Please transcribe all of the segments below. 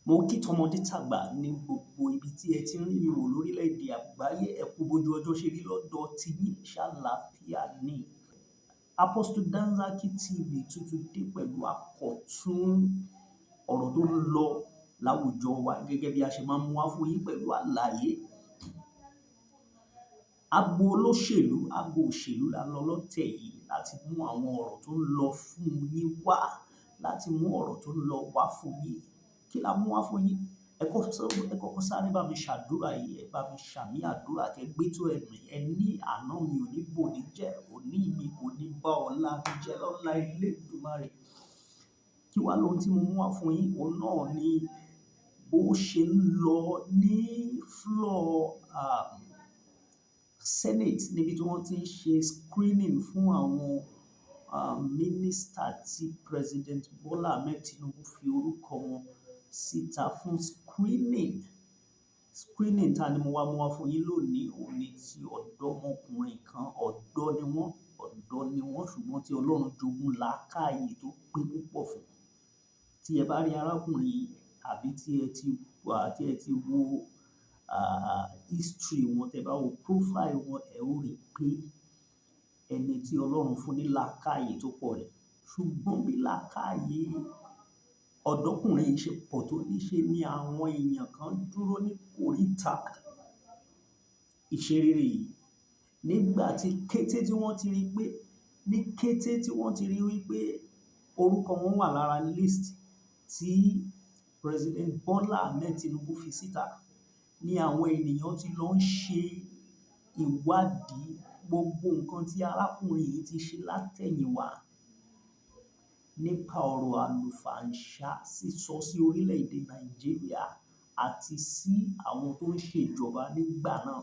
Mo kí tọmọdé tàgbà ní gbogbo ibi tí ẹ ti ń rí mi wò lórílẹ̀-èdè àgbáyé. Ẹ kú bójú ọjọ́ ṣe rí lọ́dọ̀ tí yín, ṣàlàáfíà ni. Apostle Danzaki TV tuntun dé pẹ̀lú àkọ́tún ọ̀rọ̀ tó ń lọ láwùjọ wa gẹ́gẹ́ bí a ṣe máa ń mú wá fún yín pẹ̀lú àlàyé. Agbo olóṣèlú, agbo òṣèlú la lọ lọ́tẹ̀ yìí láti mú àwọn ọ̀rọ̀ tó ń lọ fún yín wá, láti mú ọ̀rọ̀ tó ń lọ wá fún yín. Kí la mú wá fún yín? Ẹ kọ́kọ́ sáré bá mi ṣàdúrà yìí, ẹ bá mi ṣàmì àdúrà kẹ́ gbé tó ẹ̀mí. Ẹ ní àná mi ò ní bò ní jẹ́, òní mi kò ní bá ọ̀la mi jẹ́ lọ́la Elédùmarè. Kí wá lóhun tí mo mú wá fún yín? Òun náà ni bó ṣe ń lọ ní floor Senate níbi tí wọ́n ti ń ṣe screening fún àwọn mínísítà tí President Bola Ahmed Tinubu fi orúkọ wọn síta fún screening. Screening ta ni mo wá mú wá fún yín lónìí? Òun ni ti ọ̀dọ́mọkùnrin kan, ọ̀dọ́ ni wọ́n ṣùgbọ́n tí Ọlọ́run jogún làákàyè tó pé púpọ̀ fún. Tí ẹ bá rí arákùnrin àbí tí ẹ ti wo history wọn, tẹ́ bá wo profile wọn, ẹ ó rí pé ẹni tí Ọlọ́run fún ní làákàyè tó pọ̀ rẹ̀. Ṣùgbọ́n bí làákàyè ọ̀dọ́kùnrin yìí ṣe pọ̀ tó níṣe ni àwọn èèyàn kan dúró ní kòríta ìṣerere yìí. Nígbà tí kété tí wọ́n ti rí wípé orúkọ wọn wà lára list tí President Bola Ahmed Tinubu fi síta, ni àwọn ènìyàn ti lọ ń ṣe ìwádìí gbogbo nǹkan tí arákùnrin yìí ti ṣe látẹ̀yìnwá nípa ọ̀rọ̀ àlùfàǹṣá sísọ sí orílẹ̀-èdè Nàìjíríà àti sí àwọn tó ń ṣèjọba nígbà náà.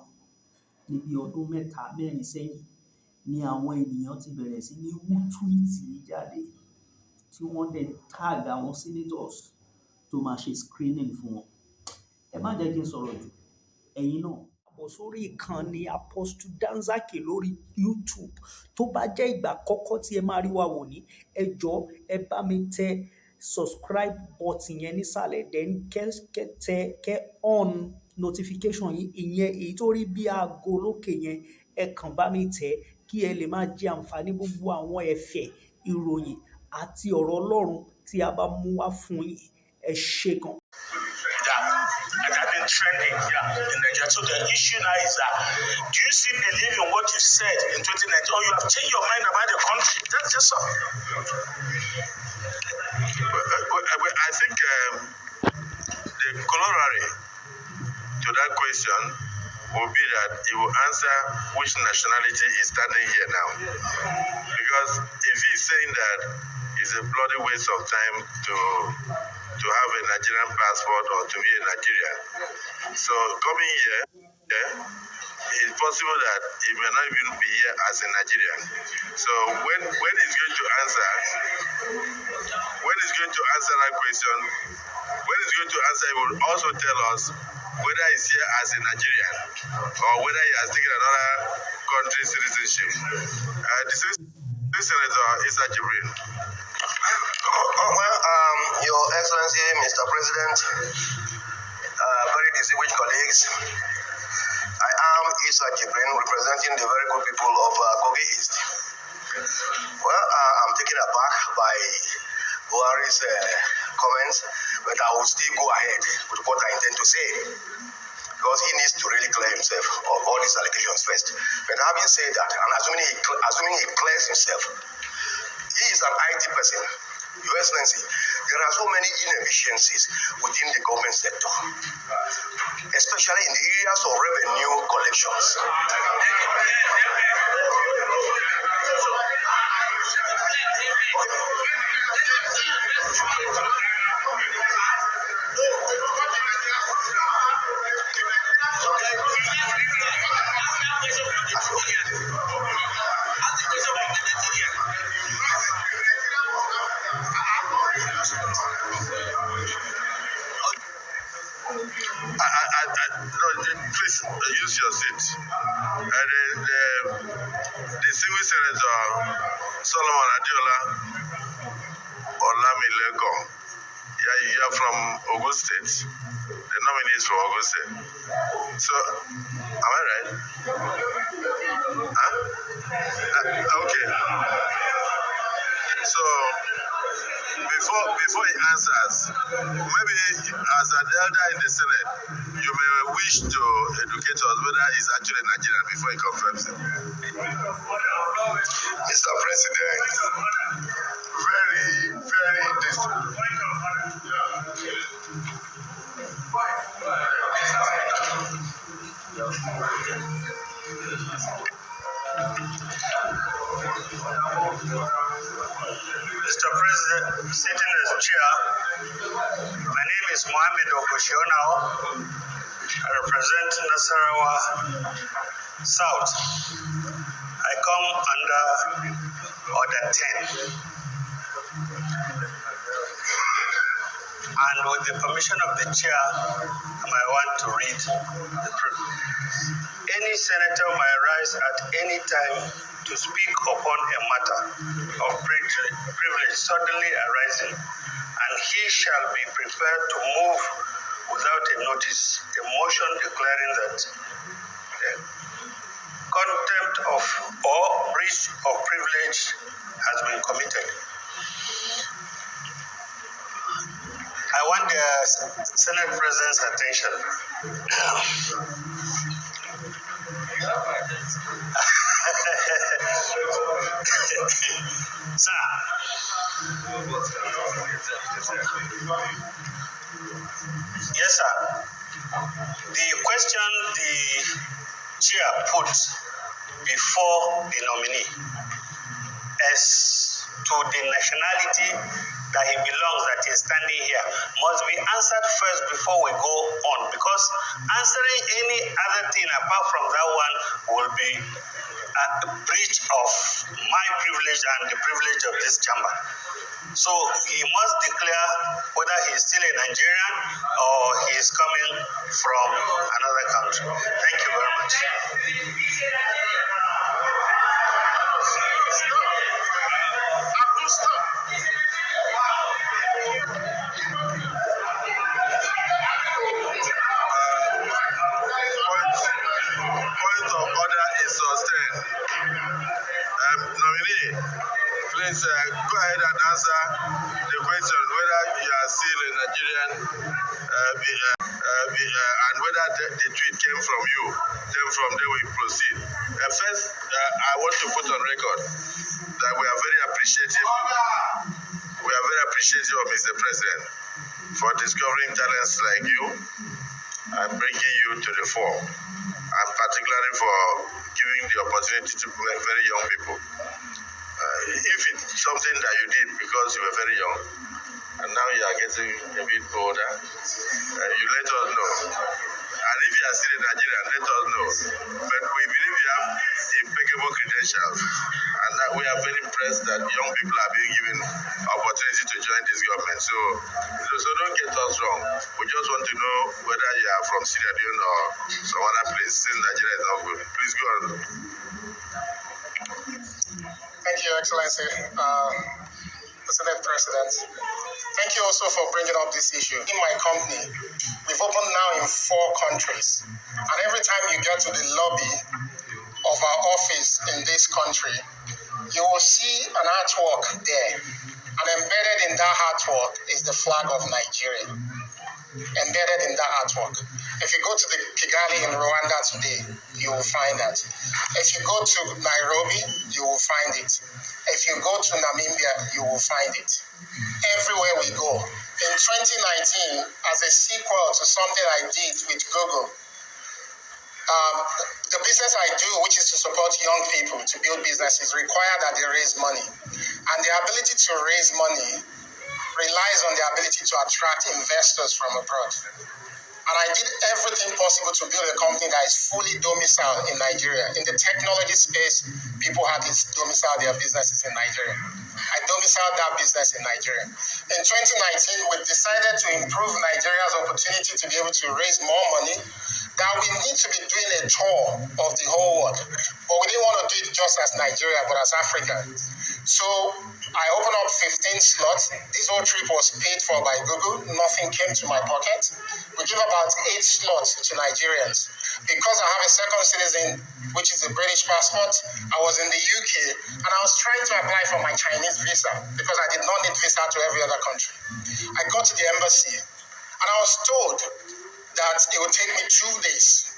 Níbi ọdún 3-4 sẹ́yìn ni àwọn ènìyàn ti bẹ̀rẹ̀ sí ní wú túwíìtì yìí jáde tí wọ́n dẹ̀ tag àwọn senators tó máa ṣe screening fún wọn. Ẹ má jẹ́ kí n sọ̀rọ̀ jù, ẹ̀yin náà bọ̀ sórí ìkànnì Apostle Danzaki lórí YouTube. Tó bá jẹ́ ìgbà àkọ́kọ́ tí ẹ máa rí wa wò ní, ẹ jọ̀ọ́ ẹ bá mi tẹ subscribe button yẹn nísàlẹ̀, then kẹ́ on notification yìí, ìyẹn èyí tó rí bí aago lókè yẹn, ẹ kàn bá mi tẹ̀ kí ẹ lè máa jẹ àǹfààní gbogbo àwọn ẹ̀fẹ̀, ìròyìn àti ọ̀rọ̀ Ọlọ́run tí a bá mú wá fún yín. Ẹ ṣé gan. That have been trending in Nigeria. So the issue now is that, do you still believe in what you said in 2019, or you have changed your mind about the country? That's just all. I think the corollary to that question will be that he will answer which nationality is standing here now. Because if he's saying that it's a bloody waste of time to have a Nigerian passport or to be a Nigerian, so coming here, it's possible that he may not even be here as a Nigerian. So when he's going to answer that question, he will also tell us whether he's here as a Nigerian or whether he has taken another country's citizenship. This Senator Issa Jibril. Your Excellency, Mr. President, very distinguished colleagues, I am Issa Jibril, representing the very good people of Kogi East. Well, I'm taken aback by Buhari's comments, but I will still go ahead with what I intend to say, because he needs to really clear himself of all these allegations first. But having said that, and assuming he clears himself, he is an IT person. Your Excellency, there are so many inefficiencies within the government sector, especially in the areas of revenue collections. Please use your seat. The civil senator Solomon Adiola Olamileko Yeah, you are from Ogun State. The nominee is from Ogun State. So, am I right? Huh? Okay. So, before he answers, maybe as an elder in the Senate, you may wish to educate us whether he's actually Nigerian before he confirms it. Mr. President, very distant. Mr. President, sitting as chair, my name is Mohammed Okoshionao. I represent Nasarawa South. I come under Order 10. And with the permission of the chair, I might want to read the privilege. Any senator may rise at any time to speak upon a matter of privilege suddenly arising, and he shall be prepared to move without a notice a motion declaring that contempt of or breach of privilege has been committed. I want the Senate President's attention. Sir. Yes, sir. The question the chair put before the nominee as to the nationality that he belongs, that he is standing here, must be answered first before we go on, because answering any other thing apart from that one will be a breach of my privilege and the privilege of this chamber. So he must declare whether he is still a Nigerian or he is coming from another country. Thank you very much. Point of order is sustained. Nominee, please go ahead and answer the question whether you are still a Nigerian and whether the tweet came from you. Then from there we proceed. First, I want to put on record that we are very appreciative. We are very appreciative of Mr. President for discovering talents like you and bringing you to the fore, and particularly for giving the opportunity to very young people. If it's something that you did because you were very young, and now you are getting a bit older, you let us know. And if you are still in Nigeria, let us know. But we believe you have impeccable credentials, and that we are very impressed that young people are being given opportunity to join this government. So don't get us wrong. We just want to know whether you are from Sierra Leone or some other place, since Nigeria is not good. Please go on. Thank you, Excellency, the Senate President. Thank you also for bringing up this issue. In my company, we've opened now in 4 countries. And every time you get to the lobby of our office in this country, you will see an artwork there. And embedded in that artwork is the flag of Nigeria. Embedded in that artwork. If you go to the Kigali in Rwanda today, you will find that. If you go to Nairobi, you will find it. If you go to Namibia, you will find it. Everywhere we go. In 2019, as a sequel to something I did with Google, the business I do, which is to support young people to build businesses, require that they raise money. And the ability to raise money relies on the ability to attract investors from abroad. And I did everything possible to build a company that is fully domiciled in Nigeria. In the technology space, people had to domicile their businesses in Nigeria. I domiciled that business in Nigeria. In 2019, we decided to improve Nigeria's opportunity to be able to raise more money that we need to be doing a tour of the whole world. But we didn't want to do it just as Nigeria, but as Africa. So I opened up 15 slots. This whole trip was paid for by Google. Nothing came to my pocket. We give about 8 slots to Nigerians. Because I have a second citizen, which is a British passport, I was in the UK, and I was trying to apply for my Chinese visa because I did not need visa to every other country. I got to the embassy, and I was told that it would take me 2 days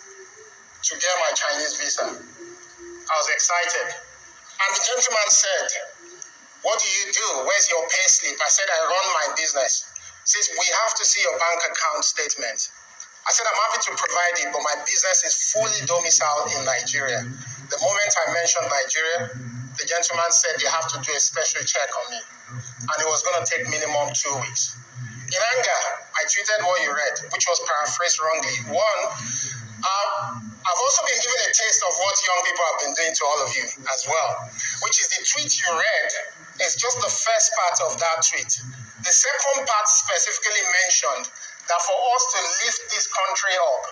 to get my Chinese visa. I was excited. And the gentleman said, "What do you do? Where's your pay slip?" I said, "I run my business." He says, "We have to see your bank account statement." I said, "I'm happy to provide it, but my business is fully domiciled in Nigeria." The moment I mentioned Nigeria, the gentleman said, "You have to do a special check on me." And it was going to take minimum 2 weeks. In anger, I tweeted what you read, which was paraphrased wrongly. One, I've also been given a taste of what young people have been doing to all of you as well, which is the tweet you read is just the first part of that tweet. The second part specifically mentioned that for us to lift this country up,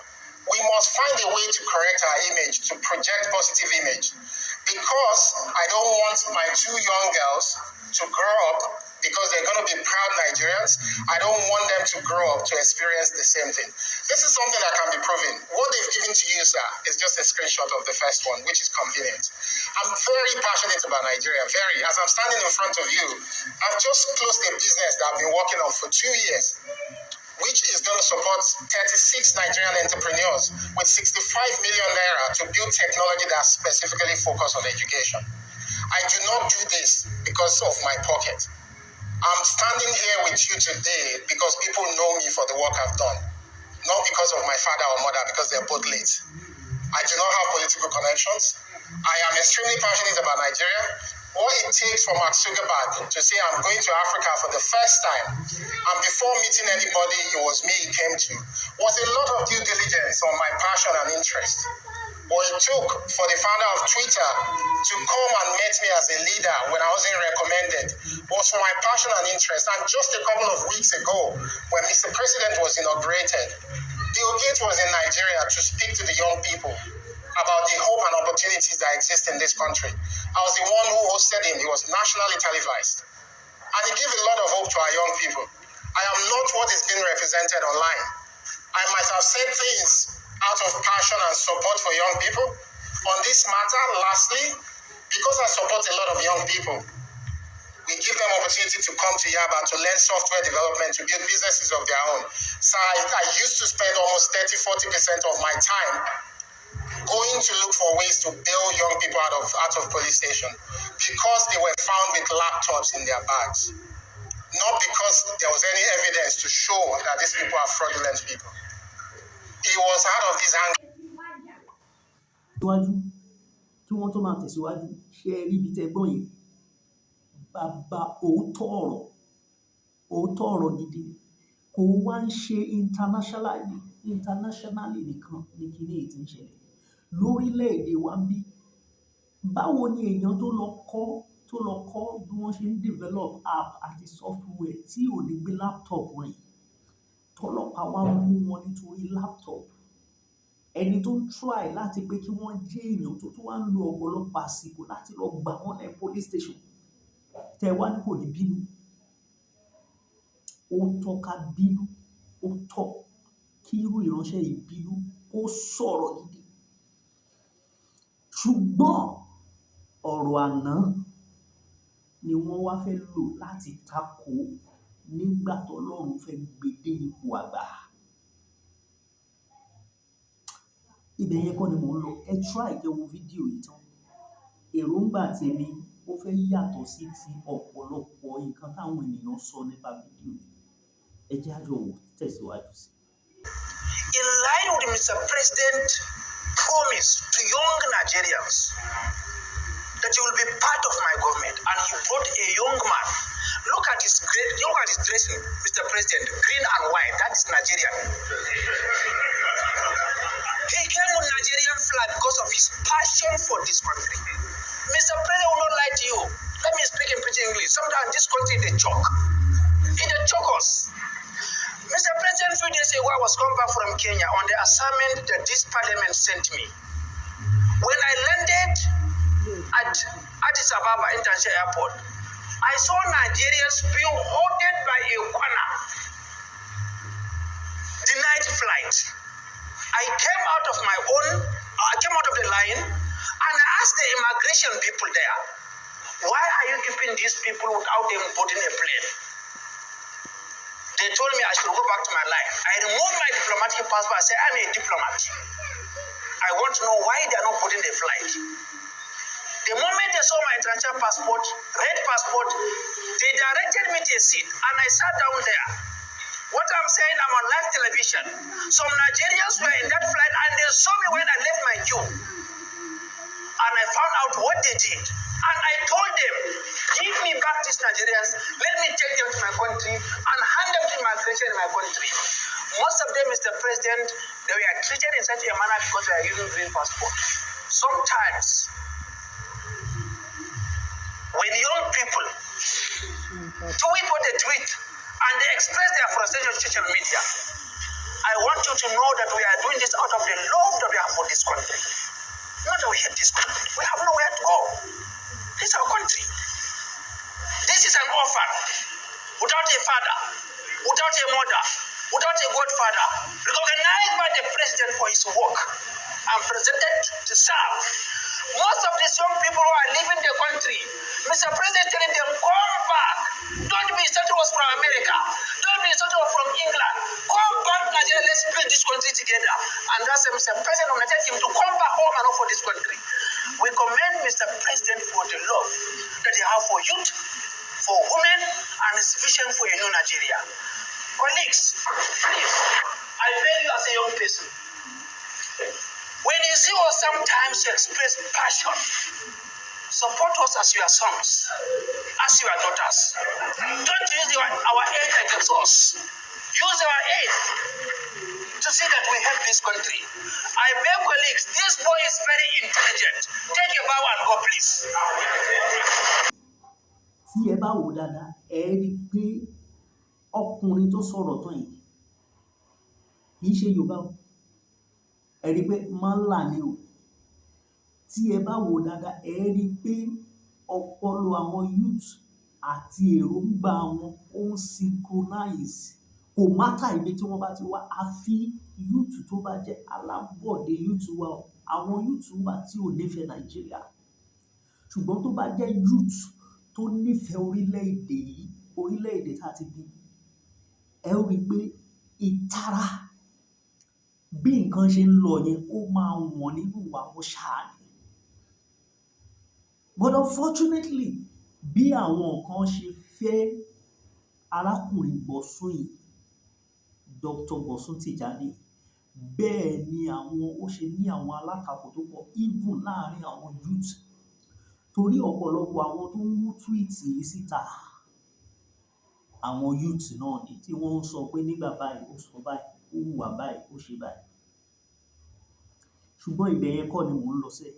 we must find a way to correct our image, to project positive image. Because I don't want my 2 young girls to grow up because they're going to be proud Nigerians. I don't want them to grow up to experience the same thing. This is something that can be proven. What they've given to you, sir, is just a screenshot of the first one, which is convenient. I'm very passionate about Nigeria, very. As I'm standing in front of you, I've just closed a business that I've been working on for 2 years, which is going to support 36 Nigerian entrepreneurs with 65 million naira to build technology that's specifically focused on education. I do not do this because of my pocket. I'm standing here with you today because people know me for the work I've done, not because of my father or mother, because they're both late. I do not have political connections. I am extremely passionate about Nigeria. What it takes for Mark Zuckerberg to say I'm going to Africa for the first time, and before meeting anybody, it was me he came to, was a lot of due diligence on my passion and interest. What it took for the founder of Twitter to come and meet me as a leader when I wasn't recommended was for my passion and interest. And just a couple of weeks ago, when Mr. President was inaugurated, Bill Gates was in Nigeria to speak to the young people about the hope and opportunities that exist in this country. I was the one who hosted him. He was nationally televised. And he gave a lot of hope to our young people. I am not what is being represented online. I might have said things out of passion and support for young people. On this matter, lastly, because I support a lot of young people, we give them opportunity to come to Yaba to learn software development, to build businesses of their own. So I used to spend almost 30-40% of my time going to look for ways to bail young people out of police station because they were found with laptops in their bags. Not because there was any evidence to show that these people are fraudulent people. It was out of his hand. Kí wọ́n tó máa tẹ̀síwájú, ṣé ẹ rí ibi tẹ́ gbọ́n yẹn? Bàbá òótọ́ ọ̀rọ̀ gidi kò wá ń ṣe internationally nìkan ní kíní èyí tí ń ṣẹlẹ̀. Lórílẹ̀-èdè wa ń bí, báwo ni èèyàn tó lọ kọ́ bí wọ́n ṣe ń develop app àti software tí ò ní gbé laptop rìn, tọ́lọ́pàá wá mú wọn nítorí laptop? Ẹni tó ń try láti pé kí wọ́n jẹ́ èèyàn tó tún wá ń lo ọ̀pọ̀lọpọ̀ àsìkò láti lọ gbà wọ́n ní police station, tẹ́ wá ní kò ní bínú. Ó tọ́ ká bínú, ó tọ́ kí irú ìránṣẹ́ yìí bínú, kó sọ̀rọ̀ gidi. Ṣùgbọ́n ọ̀rọ̀ àná ni wọ́n wá fẹ́ lò láti takò nígbà t'Ọlọ́run fẹ́ gbé dé ipò àgbà. Ibẹ̀ yẹn kọ́ ni mò ń lọ. Ẹ try kẹ́ wo fídíò yìí tán. Èròǹgbà tèmi ó fẹ́ yàtọ̀ sí ti ọ̀pọ̀lọpọ̀ nǹkan táwọn ènìyàn sọ nípa fídíò yìí. Ẹ jẹ́ á jọ wò tẹ̀síwájú sí. In line with Mr. President's promise to young Nigerians that he will be part of my government, and he brought a young man. Look at his dressing, Mr. President, green and white. That is Nigerian. He came with Nigerian flag because of his passion for this country. Mr. President will not lie to you. Let me speak in pretty English. Sometimes this country, they choke. It choke us. Mr. President, we days ago, I was coming back from Kenya on the assignment that this parliament sent me. When I landed at Addis Ababa International Airport, I saw Nigerians being holded by a corner, denied flight. I came out of the line, and I asked the immigration people there, why are you keeping these people without them boarding a plane? They told me I should go back to my life. I removed my diplomatic passport. I said, I'm a diplomat. I want to know why they are not putting the flight. The moment they saw my international passport, red passport, they directed me to a seat, and I sat down there. What I'm saying, I'm on live television. Some Nigerians were in that flight, and they saw me when I left my queue. And I found out what they did. And I told them, give me back these Nigerians, let me take them to my country and hand them to immigration in my country. Most of them, Mr. President, they were treated in such a manner because they are using green passport. Sometimes, when young people tweet what they tweet and they express their frustration on social media, I want you to know that we are doing this out of the love that we have for this country. Not that we hate this country. We have nowhere to go. This is our country. This is an orphan without a father, without a mother, without a godfather, recognized by the president for his work and presented to serve. Most of these young people who are leaving the country, Mr. President telling them, come back. Don't be such was from America. Don't be such was from England. Come back, Nigeria. Let's build this country together. And that's Mr. President will tell him to come back home and not for this country. We commend Mr. President for the love that he has for youth, for women, and his vision for a new Nigeria. Colleagues, please, I beg you as a young person, when you see us sometimes express passion, support us as your sons, as your daughters. Don't use our aid against us. Use our aid to see that we help this country. I beg colleagues, this boy is very intelligent. Take a bow and go, please. Tí ẹ bá wò dáadáa, ẹ rí i pé ọkùnrin tó sọ̀rọ̀ tán yìí kì í ṣe Yorùbá o. Ẹ rí i pé mọ́là ni o. Tí ẹ bá wò dáadáa, ẹ rí i pé ọpọlọ àwọn youth àti èròǹgbà wọn ó ń synchronize. Kò mátà ibi tí wọ́n bá ti wá, àfi youth tó bá jẹ́ alábọ̀dé youth wa o. Àwọn youth wa tí ò nífẹ̀ẹ́ Nàìjíríà. Ṣùgbọ́n tó bá jẹ́ youth tó nífẹ̀ẹ́ orílẹ̀-èdè yìí, orílẹ̀-èdè tá a ti bí, ẹ ó rí i pé ìtara bí nǹkan ṣe ń lọ yẹn ó máa wọ̀n nínú ìwà wọn ṣáà ni. But unfortunately, bí àwọn kan ṣe fẹ́ arákùnrin Bosun yìí, Dr. Bosun Tijani, bẹ́ẹ̀ ni ó ṣe ní àwọn alátakò tó pọ̀ even láàárín àwọn youth. Torí ọ̀pọ̀lọpọ̀ àwọn tó ń mú tweet yìí síta, àwọn youth náà ni tí wọ́n ń sọ pé nígbà báyìí ó sọ báyìí, ó hùwà báyìí, ó ṣe báyìí. Ṣùgbọ́n ibẹ̀ yẹn kọ́ ni mò ń lọ sẹ́.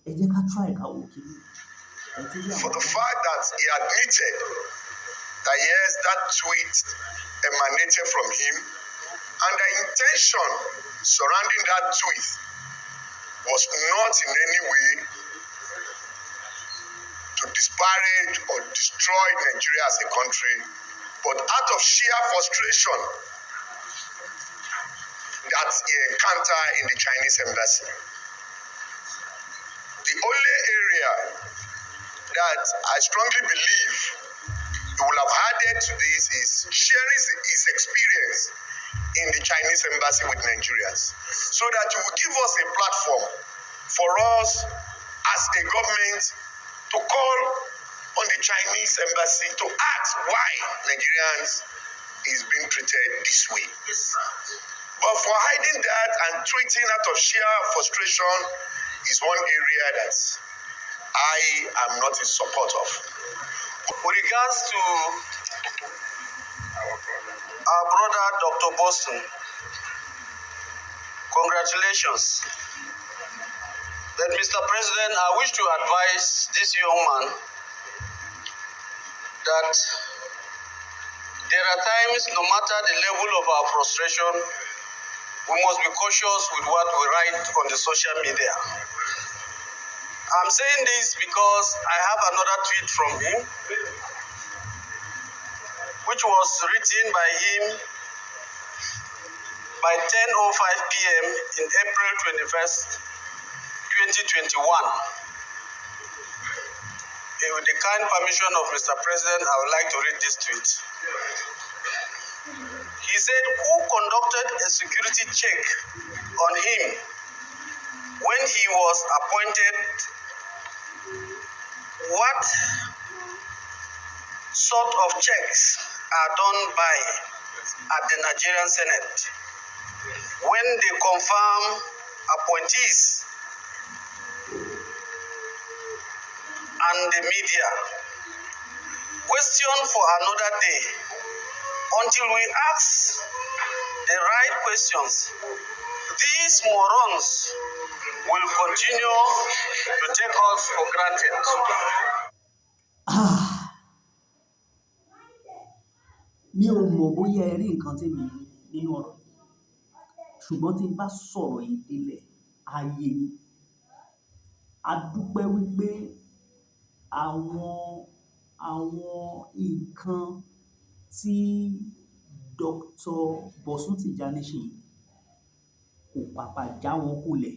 Ẹ jẹ́ ká try ká wò kíní. For the fact that he admitted that yes, that tweet emanated from him, and the intention surrounding that tweet was not in any way to disparage or destroy Nigeria as a country, but out of sheer frustration that he encountered in the Chinese embassy. The only area that I strongly believe he will have added to this is sharing his experience in the Chinese embassy with Nigerians, so that it will give us a platform for us as a government to call on the Chinese embassy to ask why Nigerians is being treated this way. Yes, sir. But for hiding that and tweeting out of sheer frustration is one area that I am not in support of. With regards to our brother Dr. Bosun, congratulations. But Mr. President, I wish to advise this young man that There are times, no matter the level of our frustration, we must be cautious with what we write on the social media. I'm saying this because I have another tweet from him, which was written by him by 10:05 p.m. in April 21st, 2021. With the kind permission of Mr. President, I would like to read this tweet. He said, "Who conducted a security check on him when he was appointed? What sort of checks are done by at the Nigerian Senate when they confirm appointees and the media? Question for another day. Until we ask the right questions, these morons will continue to take us for granted." Mi ò mọ̀ bóyá ẹ rí nǹkan tí mi rí nínú ọ̀rọ̀ yìí, ṣùgbọ́n tí n bá sọ̀rọ̀ yìí délẹ̀, ayé ni. A dúpẹ́ wípé àwọn nǹkan tí Dr. Bosun Tijani ṣe yìí kò pàpà já wọn kulẹ̀.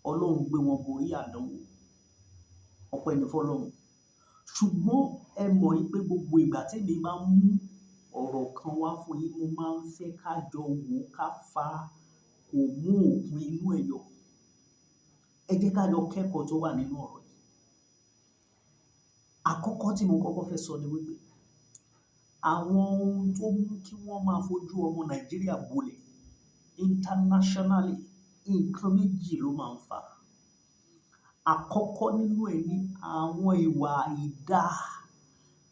Ọlọ́run gbé wọn borí àdánwò. Ọpẹ́ ni fọ́lọ́run. Ṣùgbọ́n ẹ mọ̀ wípé gbogbo ìgbà tí èmi bá mú ọ̀rọ̀ kan wá fún yín, mo máa ń fẹ́ ká jọ wò ó, ká fa kò mú òpin inú ẹ̀ yọ. Ẹ jẹ́ ká jọ kẹ́kọ̀ọ́ tó wà nínú ọ̀rọ̀ yìí. Àkọ́kọ́ tí mo kọ́kọ́ fẹ́ sọ ni wípé àwọn ohun tó mú kí wọ́n máa fojú ọmọ Nàìjíríà gbolẹ̀ internationally, nǹkan méjì ló máa ń fà á. Àkọ́kọ́ nínú ẹ̀ ni àwọn ìwà àìda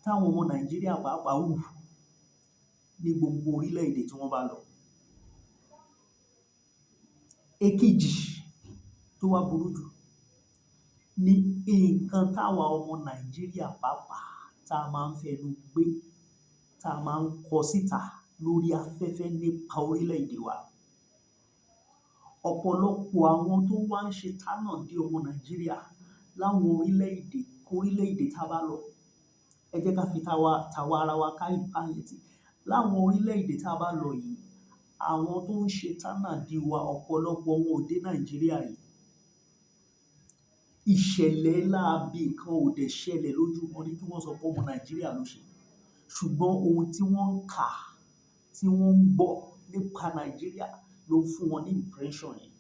táwọn ọmọ Nàìjíríà pàápàá hù ní gbogbo orílẹ̀-èdè tí wọ́n bá lọ. Èkejì tó wá burú jù ni nǹkan táwa ọmọ Nàìjíríà pàápàá tá a máa ń fẹnu gbé, tá a máa ń kọ síta lórí afẹ́fẹ́ nípa orílẹ̀-èdè wa. Ọ̀pọ̀lọpọ̀ àwọn tó wá ń ṣe tánà dé ọmọ Nàìjíríà láwọn orílẹ̀-èdè tá a bá lọ. Ẹ jẹ́ ká fi tàwa ara wa ká ìpáyẹ̀tì. Láwọn orílẹ̀-èdè tá a bá lọ yìí, àwọn tó ń ṣe tánà dé wa ọ̀pọ̀lọpọ̀ wọn ò dé Nàìjíríà rí. Ìṣẹ̀lẹ̀ láabi kan ò dẹ̀ ṣẹlẹ̀ lójú wọn ní kí wọ́n sọ pé ọmọ Nàìjíríà ló ṣe. Ṣùgbọ́n ohun tí wọ́n ń kà, tí wọ́n ń gbọ́ nípa Nàìjíríà ló fún wọn ní impression yẹn.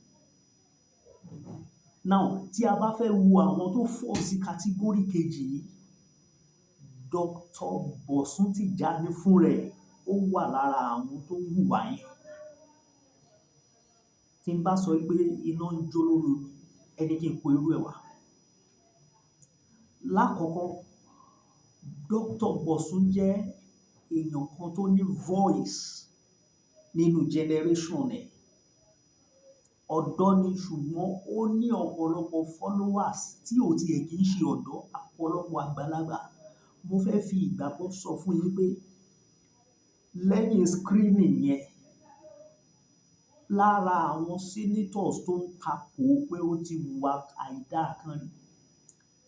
Now, tí a bá fẹ́ wo àwọn tó fall sí category kejì yìí, Dr. Bosun Tijani fún rẹ̀ ó wà lára àwọn tó ń hùwà yẹn. Tí n bá sọ pé iná ń jó lórí omi, ẹni kí n po irú ẹ̀ wá. Lákọ̀ọ́kọ́, Dr. Bosun jẹ́ èèyàn kan tó ní voice nínú generation ẹ̀. Ọ̀dọ́ ni ṣùgbọ́n ó ní ọ̀pọ̀lọpọ̀ followers tí ò tiẹ̀ kì í ṣe ọ̀dọ́, ọ̀pọ̀lọpọ̀ àgbàlagbà. Mo fẹ́ fi ìgbàgbọ́ sọ fún yín pé lẹ́yìn screening yẹn, lára àwọn senators tó ń takò pé ó ti hùwà àìda kan rí,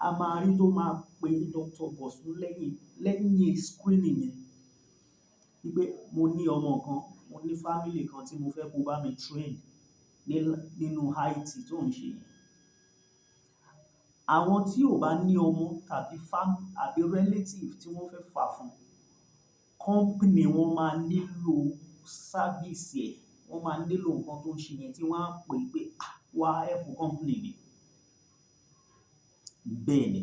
a máa rí tó máa pe Dr. Bosun lẹ́yìn screening yẹn wípé mo ní ọmọ kan, mo ní family kan tí mo fẹ́ kó bá mi train nínú IT tó ń ṣe yẹn. Àwọn tí ò bá ní ọmọ tàbí family àbí relative tí wọ́n fẹ́ fà fún, company wọn máa nílò service ẹ̀, wọ́n máa nílò nǹkan tó ń ṣe yẹn tí wọ́n á pè pé wá help company mi. Bẹ́ẹ̀ ni.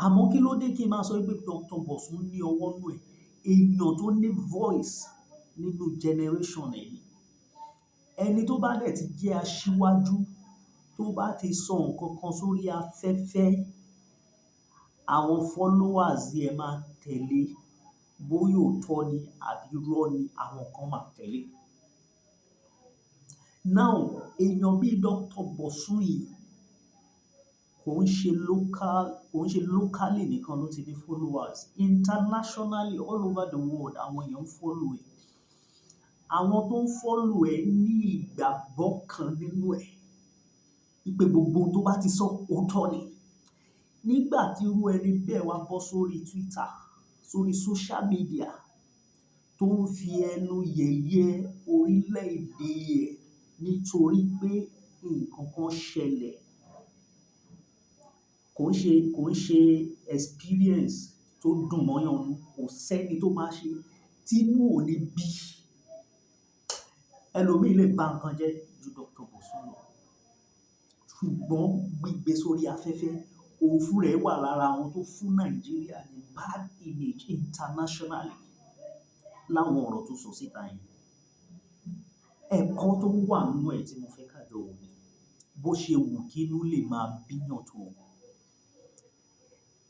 Àmọ́ kí ló dé kí n máa sọ pé Dr. Bosun ní ọwọ́ nú ẹ̀? Èèyàn tó ní voice nínú generation ẹ̀ ni. Ẹni tó bá dẹ̀ ti jẹ́ aṣíwájú, tó bá ti sọ nǹkan kan sórí afẹ́fẹ́, àwọn followers ẹ̀ máa tẹ̀lé. Bóyá òótọ́ ni àbí irọ́ ni, àwọn kan máa tẹ̀lé. Now, èèyàn bí Dr. Bosun yìí kò kò ń ṣe locally nìkan ló ti ní followers, internationally all over the world àwọn èèyàn ń follow ẹ̀. Àwọn tó ń follow ẹ̀ ní ìgbàgbọ́ kan nínú ẹ̀ wípé gbogbo ohun tó bá ti sọ òótọ́ ni. Nígbà tí irú ẹni bẹ́ẹ̀ wá bọ́ sórí Twitter, sórí social media, tó ń fi ẹnu yẹ̀yẹ́ orílẹ̀-èdè ẹ̀ nítorí pé nǹkan kan ṣẹlẹ̀, kò ń ṣe experience tó dùn mọ́yàn nú, kò sẹ́ni tó máa ṣe tínú ò ní bí. Ẹlòmíì lè ba nǹkan jẹ́ ju Dr. Bosun lọ, ṣùgbọ́n gbígbé sórí afẹ́fẹ́, òun fúnra ẹ̀ wà lára àwọn tó fún Nàìjíríà ní bad image internationally láwọn ọ̀rọ̀ tó sọ síta yẹn. Ẹ̀kọ́ tó wà nínú ẹ̀ tí mo fẹ́ ká jọ wò ni bó ṣe wù kínú lè máa bíyàn tó.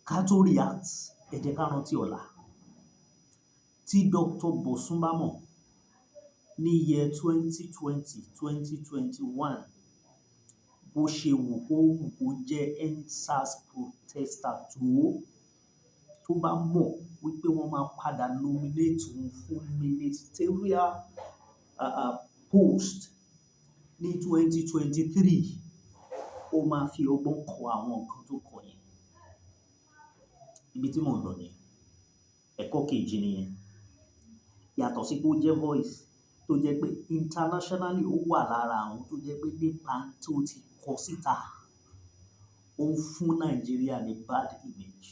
Ká tó react, ẹ jẹ́ ká rántí ọ̀la. Tí Dr. Bosun bá mọ̀ ní year 2020, 2021, bó ṣe wù kó jẹ́ EndSARS protester tó bá mọ̀ wípé wọ́n máa padà nominate òun fún ministerial post ní 2023, ó máa fi ọgbọ́n kọ àwọn nǹkan tó kọ yẹn. Ibi tí mò ń lọ nìyẹn. Ẹ̀kọ́ kejì nìyẹn. Yàtọ̀ sí pé ó jẹ́ voice tó jẹ́ pé internationally ó wà lára àwọn tó jẹ́ pé nípa tó ti kọ síta, ó ń fún Nàìjíríà ní bad image.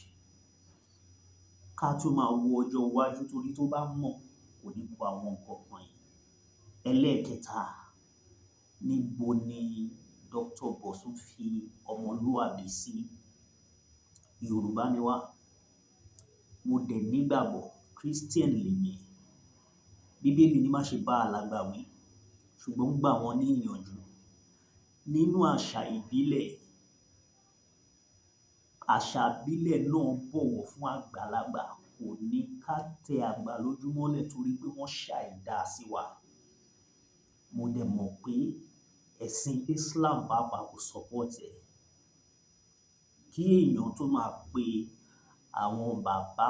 Ká tún máa wo ọjọ́ iwájú torí tó bá mọ̀ kò ní kọ àwọn nǹkan kan yìí. Ẹlẹ́ẹ̀kẹta, níbo ni Dr. Bosun fi ọmọlúwàbí sí? Yorùbá ni wá, mo dẹ̀ nígbàgbọ́, Christian lèmi. Bíbélì ní má ṣe bá alàgbà wí, ṣùgbọ́n gbà wọ́n ní ìyànjú. Nínú àṣà ìbílẹ̀ náà bọ̀wọ̀ fún àgbàlagbà, kò ní ká tẹ àgbà lójúmọ́lẹ̀ torí pé wọ́n ṣàìdá sí wa. Mo dẹ̀ mọ̀ pé ẹ̀sìn Islam pàápàá kò support ẹ̀. Kí èèyàn tó máa pe àwọn bàbá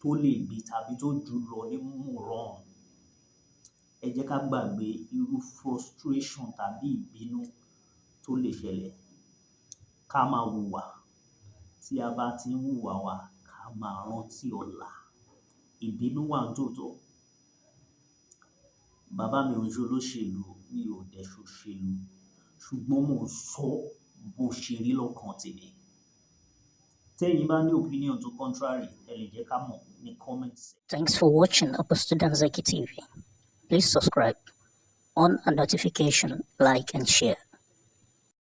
tó lè bí tàbí tó jù lọ ní moron, ẹ jẹ́ ká gbàgbé irú frustration tàbí ìbínú tó lè ṣẹlẹ̀. Ká máa hùwà, tí a bá ti ń hùwà wa, ká máa rántí ọ̀la. Ìbínú wà nítòótọ́. Bàbá mi ò ń ṣe olóṣèlú, mi ò dẹ̀ ṣòṣèlú, ṣùgbọ́n mò ń sọ bó ṣe rí lọ́kàn tèmi. Tẹ́yin bá ní opinion tó contrary, ẹ lè jẹ́ ká mọ̀ ní comment section. Thanks for watching Apostudanzaki TV. Please subscribe, on a notification, like and share.